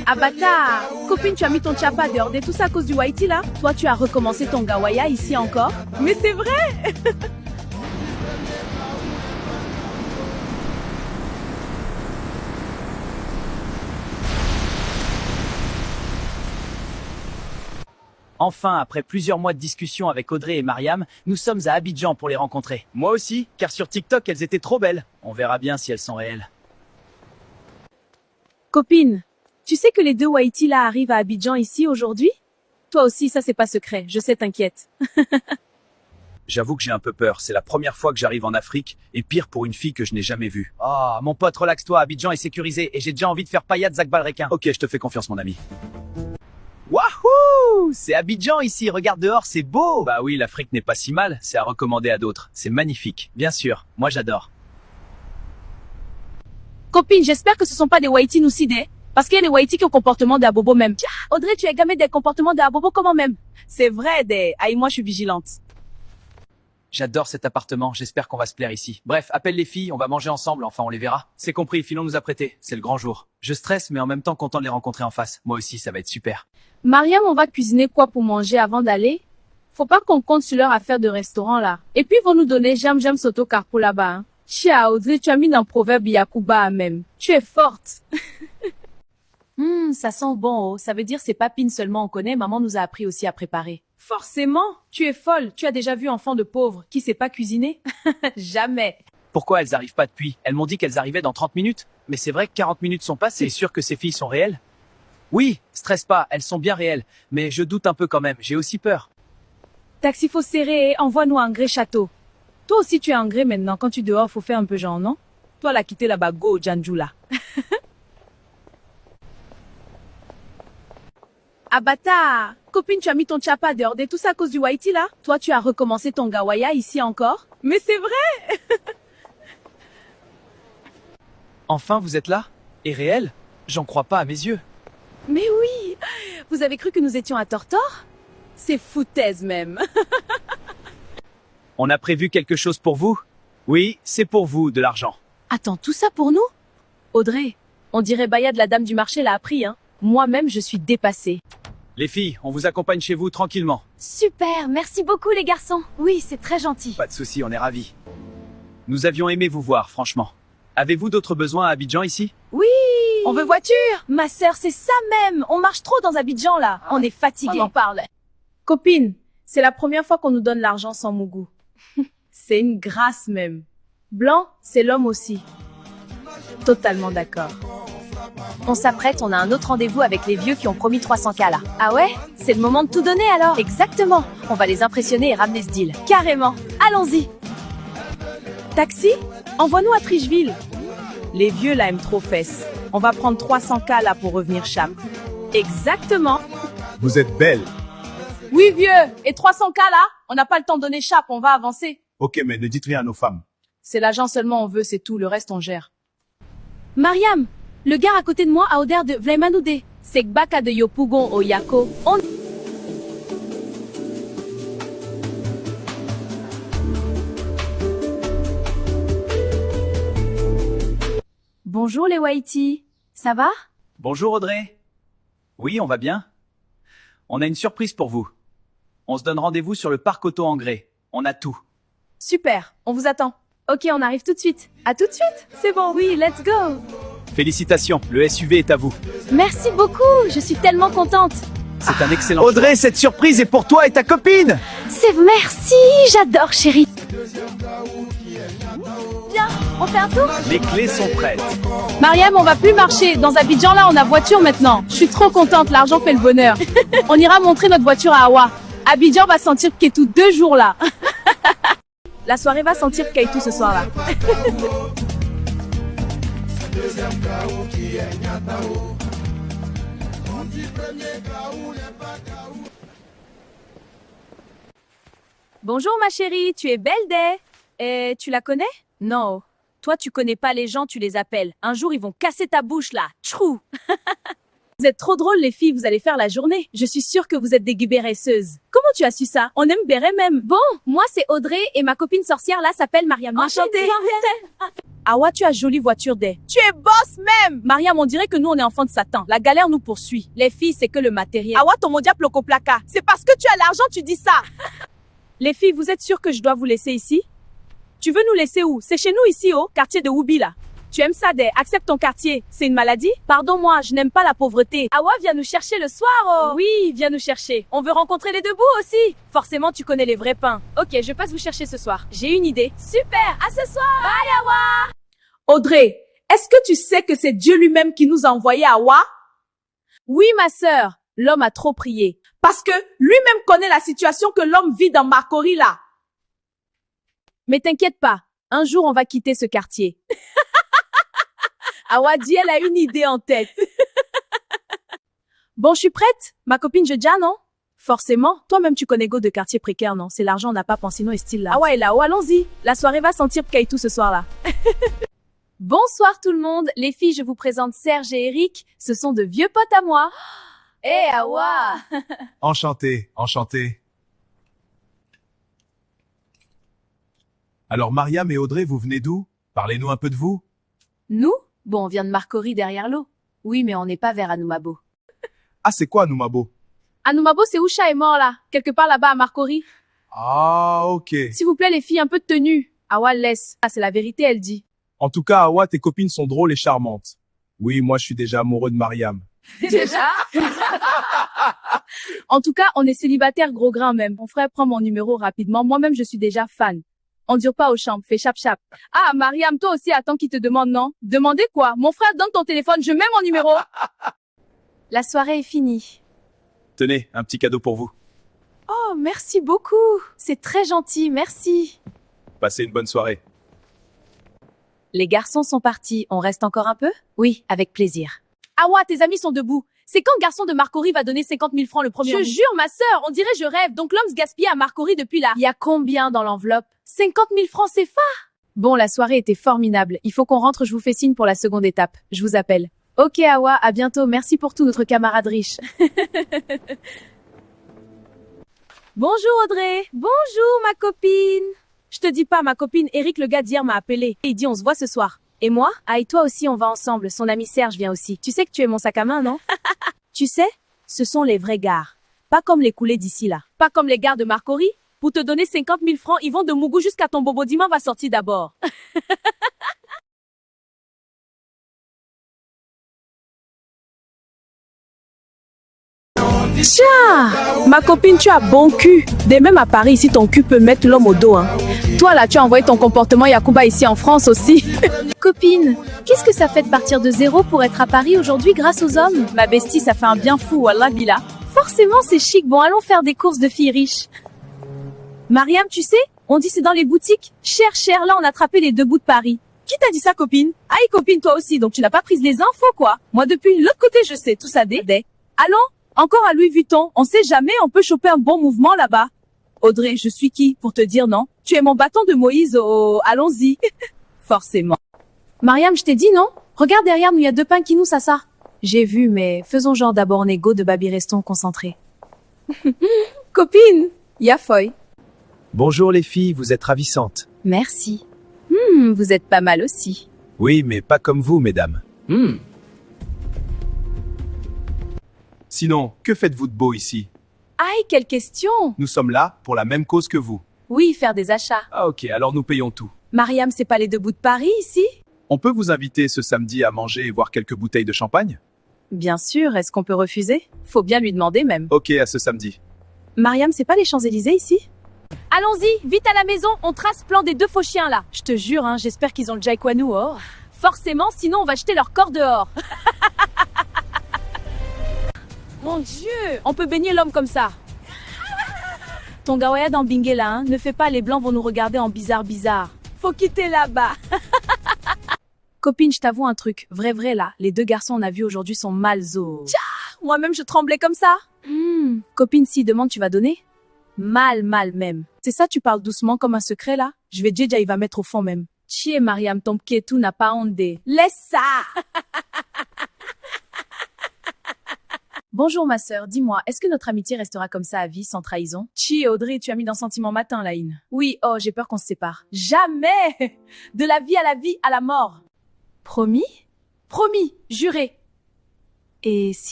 Ah bâtard! Copine, tu as mis ton chapa dehors de tout ça à cause du Whitey là? Toi, tu as recommencé ton gawaya ici encore? Mais c'est vrai! Enfin, après plusieurs mois de discussion avec Audrey et Mariam, nous sommes à Abidjan pour les rencontrer. Moi aussi, car sur TikTok, elles étaient trop belles. On verra bien si elles sont réelles. Copine, tu sais que les deux Whitey là arrivent à Abidjan ici aujourd'hui? Toi aussi, ça c'est pas secret, je sais, t'inquiète. J'avoue que j'ai un peu peur, c'est la première fois que j'arrive en Afrique, et pire pour une fille que je n'ai jamais vue. Oh, mon pote, relaxe-toi, Abidjan est sécurisé, et j'ai déjà envie de faire paillade Zak Balrequin. Ok, je te fais confiance, mon ami. Wahou! C'est Abidjan ici, regarde dehors, c'est beau! Bah oui, l'Afrique n'est pas si mal, c'est à recommander à d'autres. C'est magnifique, bien sûr, moi j'adore. Copine, j'espère que ce sont pas des Whitey noucidés. Parce qu'il y a des Whitey qui ont comportement d'Abobo même. Tiens, Audrey, tu as gamé des comportements d'Abobo comment même? C'est vrai, des... Aïe, moi je suis vigilante. J'adore cet appartement, j'espère qu'on va se plaire ici. Bref, appelle les filles, on va manger ensemble, enfin on les verra. C'est compris, Filon nous a prêté, c'est le grand jour. Je stresse, mais en même temps content de les rencontrer en face. Moi aussi, ça va être super. Mariam, on va cuisiner quoi pour manger avant d'aller? Faut pas qu'on compte sur leur affaire de restaurant là. Et puis ils vont nous donner jam soto carpo là-bas. Hein. Chia, Audrey, tu as mis dans le proverbe Yakuba même. Tu es forte. Ça sent bon, oh. Ça veut dire c'est pas Pine seulement on connaît, maman nous a appris aussi à préparer. Forcément, tu es folle. Tu as déjà vu enfant de pauvre qui sait pas cuisiner? Jamais. Pourquoi elles arrivent pas depuis? Elles m'ont dit qu'elles arrivaient dans 30 minutes. Mais c'est vrai que 40 minutes sont passées. C'est sûr que ces filles sont réelles? Oui, stresse pas, elles sont bien réelles. Mais je doute un peu quand même, j'ai aussi peur. Taxi, faut serrer et envoie-nous un gré château. Toi aussi tu es en gré maintenant, quand tu dehors, faut faire un peu genre, non? Toi la quitter là-bas, go, Janju là. Ah bâtard! Copine, tu as mis ton chapa dehors de tout ça à cause du Whitey là? Toi, tu as recommencé ton gawaya ici encore? Mais c'est vrai! Enfin, vous êtes là? Et réel? J'en crois pas à mes yeux. Mais oui! Vous avez cru que nous étions à Tortor? C'est foutaise même. On a prévu quelque chose pour vous? Oui, c'est pour vous, de l'argent. Attends, tout ça pour nous? Audrey, on dirait Bayad la dame du marché l'a appris, hein? Moi-même, je suis dépassée. Les filles, on vous accompagne chez vous tranquillement. Super, merci beaucoup les garçons. Oui, c'est très gentil. Pas de souci, on est ravis. Nous avions aimé vous voir, franchement. Avez-vous d'autres besoins à Abidjan ici? Oui! On veut voiture! Ma sœur, c'est ça même! On marche trop dans Abidjan là! On est fatigué. On en parle. Copine, c'est la première fois qu'on nous donne l'argent sans Mougou. C'est une grâce même. Blanc, c'est l'homme aussi. Totalement d'accord. On s'apprête, on a un autre rendez-vous avec les vieux qui ont promis 300K là. Ah ouais? C'est le moment de tout donner alors? Exactement. On va les impressionner et ramener ce deal. Carrément. Allons-y. Taxi? Envoie-nous à Tricheville. Les vieux là aiment trop fesses. On va prendre 300K là pour revenir chape. Exactement. Vous êtes belle. Oui vieux. Et 300K là? On n'a pas le temps de donner chape, on va avancer. Ok, mais ne dites rien à nos femmes. C'est l'argent seulement on veut, c'est tout. Le reste on gère. Mariam! Le gars à côté de moi a odeur de Vleimanoude. C'est Gbaka de Yopougon au Yako. Bonjour les Whitey. Ça va? Bonjour Audrey. Oui, on va bien. On a une surprise pour vous. On se donne rendez-vous sur le parc auto en grès. On a tout. Super, on vous attend. Ok, on arrive tout de suite. À tout de suite? C'est bon, oui, let's go. Félicitations, le SUV est à vous. Merci beaucoup, je suis tellement contente. C'est un excellent Audrey, cette surprise est pour toi et ta copine. C'est merci, j'adore chérie. Bien, on fait un tour? Les clés sont prêtes. Mariam, on va plus marcher. Dans Abidjan là, on a voiture maintenant. Je suis trop contente, l'argent fait le bonheur. On ira montrer notre voiture à Awa. Abidjan va sentir Ketou 2 jours là. La soirée va sentir Ketou ce soir là. Bonjour ma chérie, tu es belle Day. Et tu la connais? Non. Toi tu connais pas les gens, tu les appelles. Un jour ils vont casser ta bouche là. Tchou. Vous êtes trop drôles les filles, vous allez faire la journée. Je suis sûre que vous êtes des guibéresseuses. Comment tu as su ça? On aime Béret même. Bon, moi c'est Audrey et ma copine sorcière là s'appelle Mariam. Enchantée. Awa, tu as jolie voiture des. Tu es boss même. Mariam, on dirait que nous, on est enfants de Satan. La galère nous poursuit. Les filles, c'est que le matériel. Awa, ton mondia ploco placa. C'est parce que tu as l'argent, tu dis ça. Les filles, vous êtes sûres que je dois vous laisser ici? Tu veux nous laisser où? C'est chez nous ici, au quartier de Woubi, là. Tu aimes ça, des? Accepte ton quartier. C'est une maladie? Pardon-moi, je n'aime pas la pauvreté. Awa, viens nous chercher le soir, oh. Oui, viens nous chercher. On veut rencontrer les deux bouts aussi. Forcément, tu connais les vrais pains. Ok, je passe vous chercher ce soir. J'ai une idée. Super, à ce soir. Bye, Awa. Audrey, est-ce que tu sais que c'est Dieu lui-même qui nous a envoyé Awa? Oui, ma sœur. L'homme a trop prié. Parce que lui-même connaît la situation que l'homme vit dans Marcory, là. Mais t'inquiète pas. Un jour, on va quitter ce quartier. Awa dit, elle a une idée en tête. Bon, je suis prête. Ma copine Jedja, non? Forcément. Toi-même, tu connais Go de quartier précaire, non? C'est l'argent, on n'a pas pensé, non, et style là. Awa est là-haut, allons-y. La soirée va sentir Kaitou ce soir-là. Bonsoir tout le monde. Les filles, je vous présente Serge et Eric. Ce sont de vieux potes à moi. Eh, Awa! Enchanté, enchanté. Alors Mariam et Audrey, vous venez d'où? Parlez-nous un peu de vous. Nous? Bon, on vient de Marcory derrière l'eau. Oui, mais on n'est pas vers Anoumabo. Ah, c'est quoi Noumabo? Anoumabo, c'est où Chat est mort là? Quelque part là-bas à Marcory. Ah, ok. S'il vous plaît les filles, un peu de tenue. Awa laisse. Ah, c'est la vérité, elle dit. En tout cas, Awa, tes copines sont drôles et charmantes. Oui, moi je suis déjà amoureux de Mariam. Déjà? En tout cas, on est célibataire gros grain même. Mon frère prend mon numéro rapidement. Moi-même, je suis déjà fan. On dure pas aux chambres, fais chap-chap. Ah, Mariam, toi aussi, attends qu'il te demande, non? Demandez quoi? Mon frère donne ton téléphone, je mets mon numéro. La soirée est finie. Tenez, un petit cadeau pour vous. Oh, merci beaucoup. C'est très gentil, merci. Passez une bonne soirée. Les garçons sont partis. On reste encore un peu? Oui, avec plaisir. Awa, tes amis sont debout. C'est quand le garçon de Marcory va donner 50 000 francs le premier? Je jure, ma sœur, on dirait je rêve. Donc l'homme se gaspille à Marcory depuis là. Il y a combien dans l'enveloppe? 50 000 francs CFA? Bon, la soirée était formidable. Il faut qu'on rentre, je vous fais signe pour la seconde étape. Je vous appelle. Ok, Awa, à bientôt. Merci pour tout, notre camarade riche. Bonjour Audrey. Bonjour ma copine. Je te dis pas, ma copine, Eric le gars d'hier m'a appelé. Il dit on se voit ce soir. Et moi? Ah, et toi aussi, on va ensemble. Son ami Serge vient aussi. Tu sais que tu es mon sac à main, non? Tu sais, ce sont les vrais gars. Pas comme les coulés d'ici là. Pas comme les gars de Marcory. Pour te donner 50 000 francs, ils vont de Mougou jusqu'à ton bobo diman va sortir d'abord. Tiens, ma copine, tu as bon cul. Dès même à Paris, ici, ton cul peut mettre l'homme au dos. Hein. Toi, là, tu as envoyé ton comportement Yacouba ici en France aussi. Copine, qu'est-ce que ça fait de partir de zéro pour être à Paris aujourd'hui grâce aux hommes? Ma bestie, ça fait un bien fou, wallah bila. Forcément, c'est chic. Bon, allons faire des courses de filles riches. Mariam, tu sais, on dit c'est dans les boutiques. Cher, là, on a attrapé les deux bouts de Paris. Qui t'a dit ça, copine? Aïe, copine, toi aussi, donc tu n'as pas pris les infos, quoi. Moi, depuis l'autre côté, je sais, tout ça des. Allons, encore à Louis Vuitton. On sait jamais, on peut choper un bon mouvement là-bas. Audrey, je suis qui pour te dire non? Tu es mon bâton de Moïse, oh, allons-y. Forcément. Mariam, je t'ai dit non? Regarde derrière nous, il y a deux pains qui nous, ça. J'ai vu, mais faisons genre d'abord négo de Babi, restons concentrés. Copine, Yafoy. Bonjour les filles, vous êtes ravissantes. Merci. Vous êtes pas mal aussi. Oui, mais pas comme vous, mesdames. Sinon, que faites-vous de beau ici? Aïe, quelle question! Nous sommes là pour la même cause que vous. Oui, faire des achats. Ah ok, alors nous payons tout. Mariam, c'est pas les deux bouts de Paris ici? On peut vous inviter ce samedi à manger et boire quelques bouteilles de champagne? Bien sûr, est-ce qu'on peut refuser? Faut bien lui demander même. Ok, à ce samedi. Mariam, c'est pas les Champs-Élysées ici? Allons-y, vite à la maison, on trace plan des deux faux chiens là. Je te jure, hein, j'espère qu'ils ont le Jaikwanou. Oh. Forcément, sinon on va jeter leur corps dehors. Mon Dieu, on peut baigner l'homme comme ça. Ton gawaya dans Bingé là, hein, ne fais pas, les blancs vont nous regarder en bizarre. Faut quitter là-bas. Copine, je t'avoue un truc, vrai là, les deux garçons on a vus aujourd'hui sont malzo. Tcha, moi-même je tremblais comme ça. Copine, si demande, tu vas donner? Mal même. C'est ça, tu parles doucement comme un secret là? Je vais déjà, il va mettre au fond même. Tchie Mariam, ton pketou n'a pas honte. Laisse ça. Bonjour ma sœur, dis-moi, est-ce que notre amitié restera comme ça à vie, sans trahison? Chi, Audrey, tu as mis dans sentiment matin, Laïne. Oui, oh, j'ai peur qu'on se sépare. Jamais! De la vie, à la mort. Promis? Promis, juré. Et si